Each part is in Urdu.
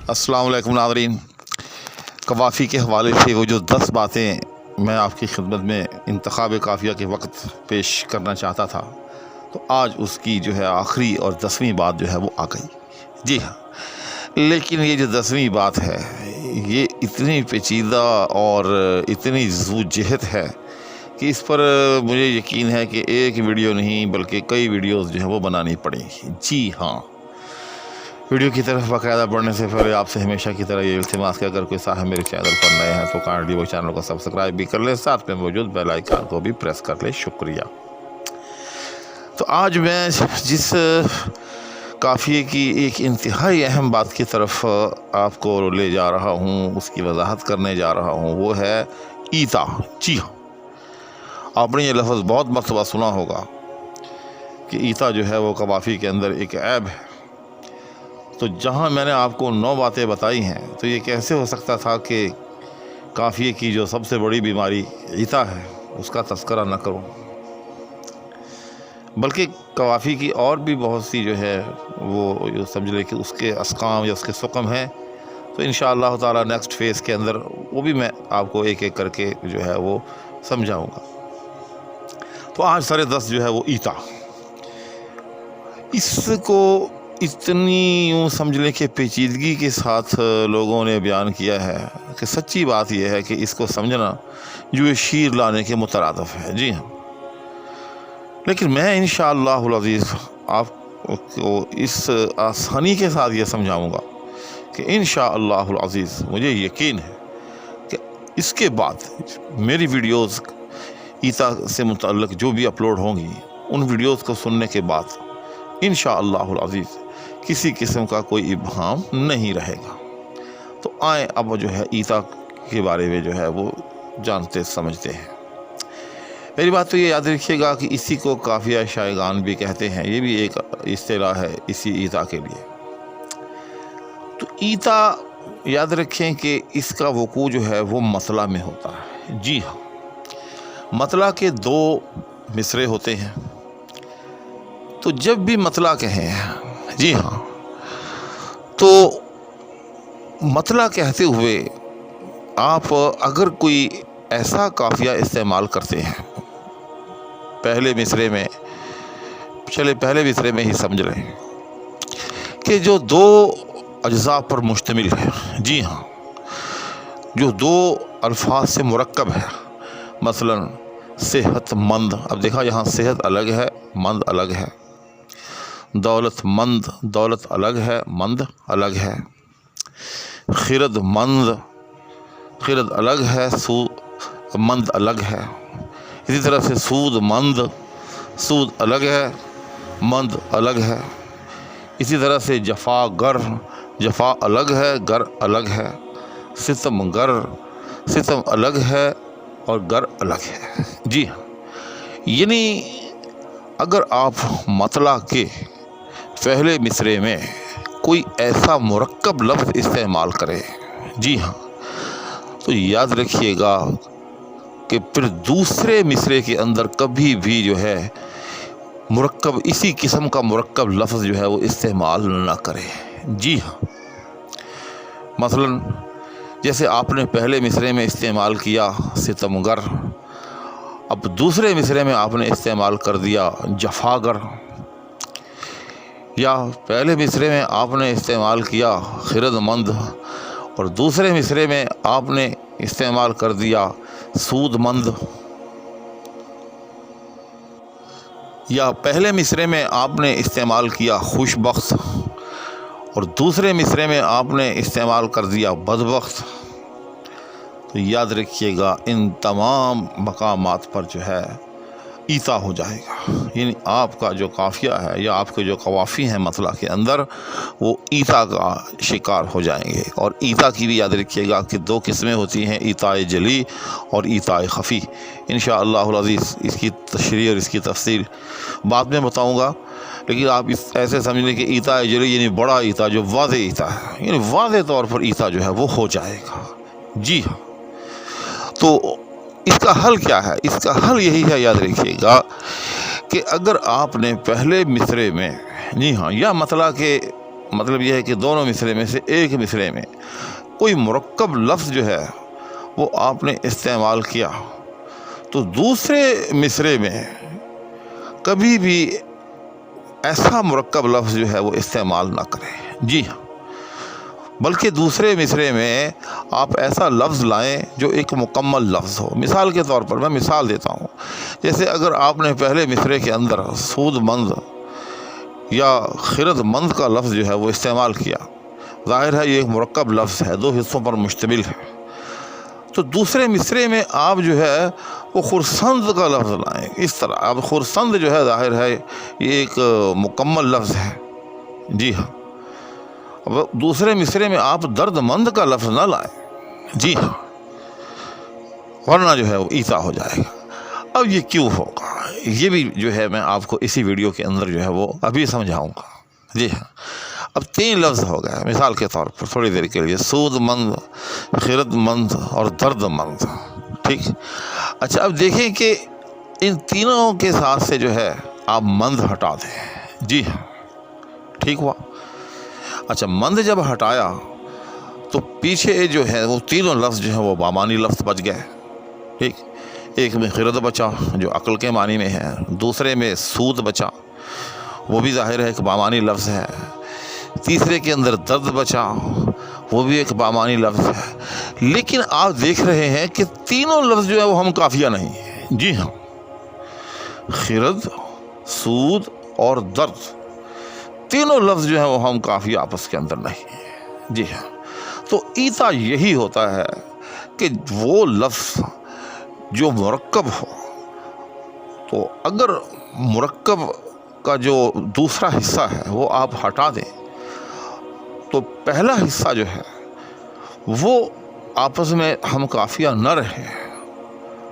السلام علیکم ناظرین، قوافی کے حوالے سے وہ جو 10 باتیں میں آپ کی خدمت میں انتخاب قافیہ کے وقت پیش کرنا چاہتا تھا، تو آج اس کی جو ہے آخری اور 10ویں بات جو ہے وہ آ گئی۔ جی ہاں، لیکن یہ جو 10ویں بات ہے یہ اتنی پیچیدہ اور اتنی ذو جہت ہے کہ اس پر مجھے یقین ہے کہ ایک ویڈیو نہیں بلکہ کئی ویڈیوز جو ہیں وہ بنانی پڑیں گی۔ جی ہاں، ویڈیو کی طرف باقاعدہ بڑھنے سے پہلے آپ سے ہمیشہ کی طرح یہ التماس کہ اگر کوئی صاحب میرے چینل پر نئے ہیں تو کائنڈلی وہ چینل کو سبسکرائب بھی کر لیں، ساتھ میں موجود بیل آئیکن کو بھی پریس کر لیں۔ شکریہ۔ تو آج میں جس قافیے کی ایک انتہائی اہم بات کی طرف آپ کو لے جا رہا ہوں، اس کی وضاحت کرنے جا رہا ہوں، وہ ہے ایتا۔ جی ہاں، آپ نے یہ لفظ بہت مرتبہ سنا ہوگا کہ ایتا جو ہے وہ قوافی کے اندر ایک عیب ہے۔ تو جہاں میں نے آپ کو 9 باتیں بتائی ہیں، تو یہ کیسے ہو سکتا تھا کہ قافیے کی جو سب سے بڑی بیماری ایتا ہے اس کا تذکرہ نہ کروں، بلکہ قوافی کی اور بھی بہت سی جو ہے وہ جو سمجھ لے کہ اس کے اسقام یا اس کے سقم ہیں، تو انشاءاللہ تعالی نیکسٹ فیز کے اندر وہ بھی میں آپ کو ایک ایک کر کے جو ہے وہ سمجھاؤں گا۔ تو آج سر 10 جو ہے وہ ایتا، اس کو اتنی یوں سمجھ لیں کہ پیچیدگی کے ساتھ لوگوں نے بیان کیا ہے کہ سچی بات یہ ہے کہ اس کو سمجھنا جو شیر لانے کے مترادف ہے۔ جی ہاں، لیکن میں انشاءاللہ العزیز آپ کو اس آسانی کے ساتھ یہ سمجھاؤں گا کہ انشاءاللہ العزیز مجھے یقین ہے کہ اس کے بعد میری ویڈیوز ایتا سے متعلق جو بھی اپلوڈ ہوں گی، ان ویڈیوز کو سننے کے بعد انشاءاللہ العزیز کسی قسم کا کوئی ابہام نہیں رہے گا۔ تو آئیں اب جو ہے ایتا کے بارے میں جو ہے وہ جانتے سمجھتے ہیں۔ میری بات تو یہ یاد رکھیے گا کہ اسی کو قافیہ شائگان بھی کہتے ہیں، یہ بھی ایک اصطلاح ہے اسی ایتا کے لیے۔ تو ایتا یاد رکھیں کہ اس کا وقوع جو ہے وہ مطلع میں ہوتا ہے۔ جی ہاں، مطلع کے 2 مصرے ہوتے ہیں، تو جب بھی مطلع کہیں، جی ہاں، تو مطلع کہتے ہوئے آپ اگر کوئی ایسا قافیہ استعمال کرتے ہیں پہلے مصرے میں ہی سمجھ رہے ہیں کہ جو 2 اجزاء پر مشتمل ہے، جی ہاں، جو 2 الفاظ سے مرکب ہے، مثلا صحت مند، اب دیکھا یہاں صحت الگ ہے، مند الگ ہے، دولت مند، دولت الگ ہے، مند الگ ہے، خرد مند، خرد الگ ہے، مند الگ ہے، اسی طرح سے سود مند، سود الگ ہے، مند الگ ہے، اسی طرح سے جفا گر، جفا الگ ہے، گر الگ ہے، ستم گر، ستم الگ ہے اور گر الگ ہے۔ جی ہاں، یعنی اگر آپ مطلع کے پہلے مصرے میں کوئی ایسا مرکب لفظ استعمال کرے، جی ہاں، تو یاد رکھیے گا کہ پھر دوسرے مصرے کے اندر کبھی بھی جو ہے مرکب اسی قسم کا مرکب لفظ جو ہے وہ استعمال نہ کرے۔ جی ہاں، مثلا جیسے آپ نے پہلے مصرے میں استعمال کیا ستمگر، اب دوسرے مصرے میں آپ نے استعمال کر دیا جفاگر، یا پہلے مصرے میں آپ نے استعمال کیا خرد مند اور دوسرے مصرے میں آپ نے استعمال کر دیا سود مند، یا پہلے مصرے میں آپ نے استعمال کیا خوش بخت اور دوسرے مصرے میں آپ نے استعمال کر دیا بدبخت، تو یاد رکھیے گا ان تمام مقامات پر جو ہے ایتا ہو جائے گا، یعنی آپ کا جو قافیہ ہے یا آپ کے جو قوافی ہیں مطلع کے اندر وہ ایتا کا شکار ہو جائیں گے۔ اور ایتا کی بھی یاد رکھیے گا کہ 2 قسمیں ہوتی ہیں، ایتا جلی اور ایتا خفی۔ انشاءاللہ العزیز اس کی تشریح اور اس کی تفصیل بعد میں بتاؤں گا، لیکن آپ ایسے سمجھ لیں کہ ایتا جلی یعنی بڑا ایتا جو واضح ایتا ہے، یعنی واضح طور پر ایتا جو ہے وہ ہو جائے گا۔ جی ہاں، تو اس کا حل کیا ہے؟ اس کا حل یہی ہے، یاد رکھیے گا کہ اگر آپ نے پہلے مصرے میں، جی ہاں، یا مطلع کے مطلب یہ ہے کہ دونوں مصرے میں سے ایک مصرے میں کوئی مرکب لفظ جو ہے وہ آپ نے استعمال کیا تو دوسرے مصرے میں کبھی بھی ایسا مرکب لفظ جو ہے وہ استعمال نہ کریں، جی ہاں، بلکہ دوسرے مصرے میں آپ ایسا لفظ لائیں جو ایک مکمل لفظ ہو۔ مثال کے طور پر میں مثال دیتا ہوں، جیسے اگر آپ نے پہلے مصرے کے اندر سود مند یا خرد مند کا لفظ جو ہے وہ استعمال کیا، ظاہر ہے یہ ایک مرکب لفظ ہے، دو حصوں پر مشتمل ہے، تو دوسرے مصرے میں آپ جو ہے وہ خرسند کا لفظ لائیں۔ اس طرح اب خرسند جو ہے ظاہر ہے یہ ایک مکمل لفظ ہے، جی ہاں، اب دوسرے مصرے میں آپ درد مند کا لفظ نہ لائیں، جی ہاں، ورنہ جو ہے وہ ایذا ہو جائے گا۔ اب یہ کیوں ہوگا، یہ بھی جو ہے میں آپ کو اسی ویڈیو کے اندر جو ہے وہ ابھی سمجھاؤں گا، جی ہاں۔ اب 3 لفظ ہو گئے مثال کے طور پر تھوڑی دیر کے لیے، سود مند، خرد مند اور درد مند، ٹھیک۔ اچھا اب دیکھیں کہ ان تینوں کے ساتھ سے جو ہے آپ مند ہٹا دیں، جی ہاں، ٹھیک ہوا۔ اچھا مند جب ہٹایا تو پیچھے جو ہے وہ تینوں لفظ جو ہیں وہ بامانی لفظ بچ گئے، ٹھیک۔ ایک میں خرد بچا جو عقل کے معنی میں ہے، دوسرے میں سود بچا وہ بھی ظاہر ہے ایک بامانی لفظ ہے، تیسرے کے اندر درد بچا وہ بھی ایک بامانی لفظ ہے۔ لیکن آپ دیکھ رہے ہیں کہ تینوں لفظ جو ہے وہ ہم قافیہ نہیں ہیں، جی ہاں، خرد، سود اور درد تینوں لفظ جو ہے وہ ہم قافیہ آپس کے اندر نہیں ہیں، جی ہاں۔ تو ایذا یہی ہوتا ہے کہ وہ لفظ جو مرکب ہو، تو اگر مرکب کا جو دوسرا حصہ ہے وہ آپ ہٹا دیں تو پہلا حصہ جو ہے وہ آپس میں ہم قافیہ نہ رہے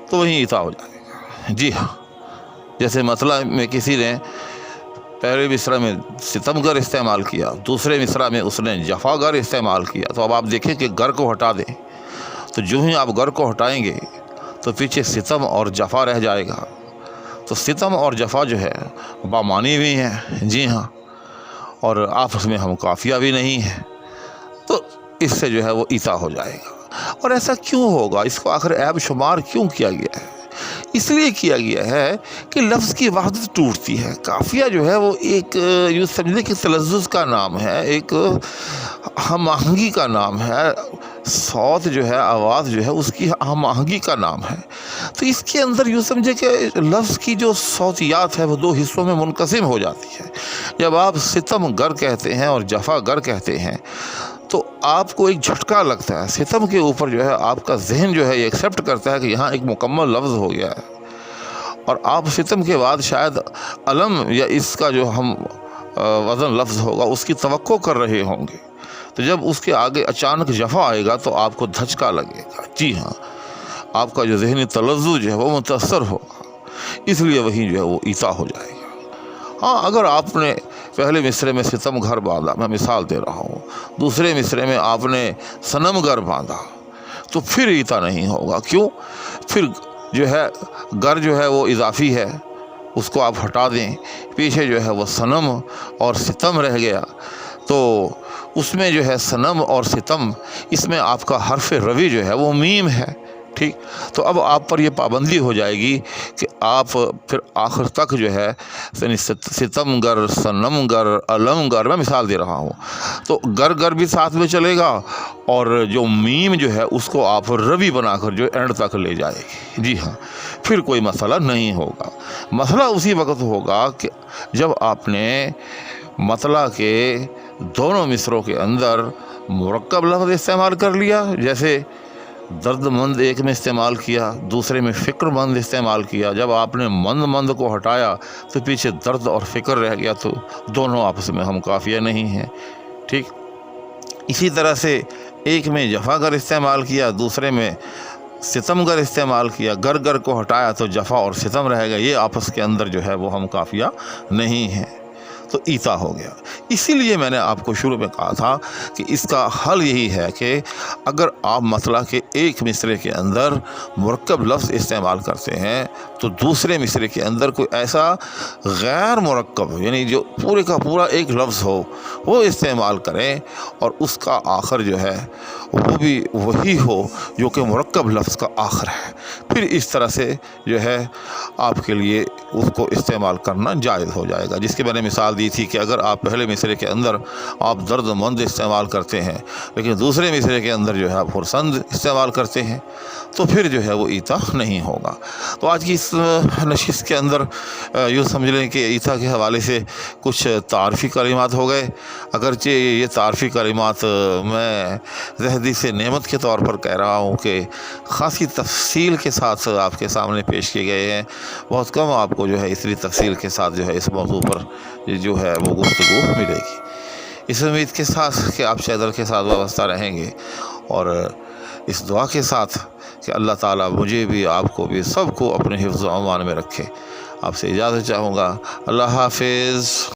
تو وہیں ایذا ہو جائے گا، جی ہاں۔ جیسے مسئلہ میں کسی نے پہلے مصرع میں ستم گر استعمال کیا، دوسرے مصرع میں اس نے جفا گر استعمال کیا، تو اب آپ دیکھیں کہ گر کو ہٹا دیں تو جو ہی آپ گر کو ہٹائیں گے تو پیچھے ستم اور جفا رہ جائے گا، تو ستم اور جفا جو ہے بامانی بھی ہیں، جی ہاں، اور آپس میں ہم قافیہ بھی نہیں ہے، تو اس سے جو ہے وہ ایذا ہو جائے گا۔ اور ایسا کیوں ہوگا، اس کو آخر عیب شمار کیوں کیا گیا ہے؟ اس لیے کیا گیا ہے کہ لفظ کی وحدت ٹوٹتی ہے۔ قافیہ جو ہے وہ ایک یوں سمجھیں کہ تلذذ کا نام ہے، ایک ہم آہنگی کا نام ہے، صوت جو ہے، آواز جو ہے، اس کی ہم آہنگی کا نام ہے۔ تو اس کے اندر یوں سمجھے کہ لفظ کی جو صوتیات ہے وہ 2 حصوں میں منقسم ہو جاتی ہے۔ جب آپ ستم گر کہتے ہیں اور جفا گر کہتے ہیں تو آپ کو ایک جھٹکا لگتا ہے، ستم کے اوپر جو ہے آپ کا ذہن جو ہے یہ ایکسیپٹ کرتا ہے کہ یہاں ایک مکمل لفظ ہو گیا ہے، اور آپ ستم کے بعد شاید علم یا اس کا جو ہم وزن لفظ ہوگا اس کی توقع کر رہے ہوں گے، تو جب اس کے آگے اچانک جفا آئے گا تو آپ کو دھچکا لگے گا، جی ہاں، آپ کا جو ذہنی تلذذ جو ہے وہ متاثر ہوگا، اس لیے وہی جو ہے وہ ایذا ہو جائے گا۔ ہاں اگر آپ نے پہلے مصرے میں ستم گھر باندھا، میں مثال دے رہا ہوں، دوسرے مصرے میں آپ نے صنم گر باندھا تو پھر ایذا نہیں ہوگا۔ کیوں؟ پھر جو ہے گر جو ہے وہ اضافی ہے، اس کو آپ ہٹا دیں، پیچھے جو ہے وہ صنم اور ستم رہ گیا، تو اس میں جو ہے صنم اور ستم، اس میں آپ کا حرف روی جو ہے وہ میم ہے، ٹھیک۔ تو اب آپ پر یہ پابندی ہو جائے گی کہ آپ پھر آخر تک جو ہے ستم گر، صنم گر، علم گر، میں مثال دے رہا ہوں، تو گر گر بھی ساتھ میں چلے گا، اور جو میم جو ہے اس کو آپ روی بنا کر جو اینڈ تک لے جائے گی، جی ہاں، پھر کوئی مسئلہ نہیں ہوگا۔ مسئلہ اسی وقت ہوگا کہ جب آپ نے مطلع کے دونوں مصروں کے اندر مرکب لفظ استعمال کر لیا، جیسے درد مند ایک میں استعمال کیا، دوسرے میں فکر مند استعمال کیا، جب آپ نے مند کو ہٹایا تو پیچھے درد اور فکر رہ گیا، تو دونوں آپس میں ہم قافیہ نہیں ہیں، ٹھیک۔ اسی طرح سے ایک میں جفا گر استعمال کیا، دوسرے میں ستم گر استعمال کیا، گر کو ہٹایا تو جفا اور ستم رہ گیا، یہ آپس کے اندر جو ہے وہ ہم قافیہ نہیں ہیں، تو ایذا ہو گیا۔ اسی لیے میں نے آپ کو شروع میں کہا تھا کہ اس کا حل یہی ہے کہ اگر آپ مسئلہ کے ایک مصرعے کے اندر مرکب لفظ استعمال کرتے ہیں تو دوسرے مصرعے کے اندر کوئی ایسا غیر مرکب یعنی جو پورے کا پورا ایک لفظ ہو وہ استعمال کریں، اور اس کا آخر جو ہے وہ بھی وہی ہو جو کہ مرکب لفظ کا آخر ہے۔ پھر اس طرح سے جو ہے آپ کے لیے اس کو استعمال کرنا جائز ہو جائے گا۔ جس کی میں نے مثال دی تھی کہ اگر آپ پہلے مصرعے کے اندر آپ درد مند استعمال کرتے ہیں لیکن دوسرے مصرعے کے اندر جو ہے آپ خرسند استعمال کرتے ہیں تو پھر جو ہے وہ ایتا نہیں ہوگا۔ تو آج کی اس نشست کے اندر یوں سمجھ لیں کہ ایتا کے حوالے سے کچھ تعارفی کلمات ہو گئے، اگرچہ یہ تعارفی کلمات میں زہدی سے نعمت کے طور پر کہہ رہا ہوں کہ خاصی تفصیل کے ساتھ آپ کے سامنے پیش کیے گئے ہیں، بہت کم آپ کو جو ہے اتنی تفصیل کے ساتھ جو ہے اس موضوع پر جو ہے وہ گفتگو ملے گی۔ اس امید کے ساتھ کہ آپ چینل کے ساتھ وابستہ رہیں گے، اور اس دعا کے ساتھ کہ اللہ تعالیٰ مجھے بھی آپ کو بھی سب کو اپنے حفظ و امان میں رکھے، آپ سے اجازت چاہوں گا۔ اللہ حافظ۔